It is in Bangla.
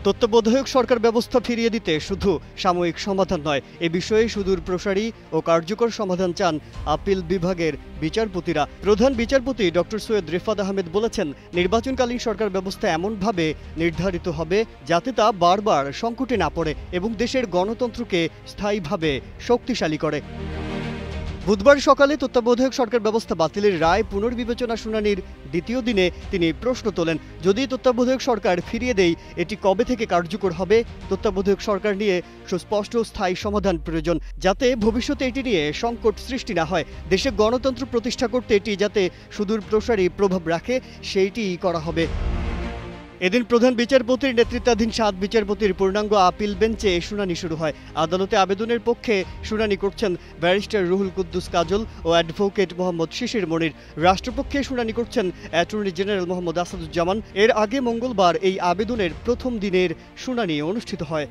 তত্ত্বাবধায়ক সরকার ব্যবস্থা ফিরিয়ে দিতে শুধু সাময়িক সমাধান নয়, এ বিষয়ে সুদূর প্রসারী ও কার্যকর সমাধান চান আপিল বিভাগের বিচারপতিরা। প্রধান বিচারপতি ডক্টর সৈয়দ রিফাত আহমেদ বলেছেন, নির্বাচনকালীন সরকার ব্যবস্থা এমনভাবে নির্ধারিত হবে যাতে তা বারবার সংকটে না পড়ে এবং দেশের গণতন্ত্রকে স্থায়ীভাবে শক্তিশালী করে। বুধবার সকালে তত্ত্বাবধায়ক সরকার ব্যবস্থা বাতিলের রায় পুনর্বিবেচনা শুনানির দ্বিতীয় দিনে তিনি প্রশ্ন তোলেন, যদি তত্ত্বাবধায়ক সরকার ফিরিয়ে দেয় এটি কবে থেকে কার্যকর হবে? তত্ত্বাবধায়ক সরকার নিয়ে সুস্পষ্ট স্থায়ী সমাধান প্রয়োজন, যাতে ভবিষ্যতে এটি নিয়ে সংকট সৃষ্টি না হয়। দেশে গণতন্ত্র প্রতিষ্ঠা করতে এটি যাতে সুদূর প্রসারী প্রভাব রাখে সেইটিই করা হবে। এদিন প্রধান বিচারপতির নেতৃত্বাধীন 7 বিচারপতির পূর্ণাঙ্গ আপিল বেঞ্চে শুনানি শুরু হয়। আদালতে আবেদনের পক্ষে শুনানি করছেন ব্যারিস্টার রুহুল কুদ্দুস কাজল ও অ্যাডভোকেট মোহাম্মদ শিশির মনির। রাষ্ট্রপক্ষে শুনানি করছেন অ্যাটর্নি জেনারেল মোহাম্মদ আসাদুজ্জামান। এর আগে মঙ্গলবার এই আবেদনের প্রথম দিনের শুনানি অনুষ্ঠিত হয়।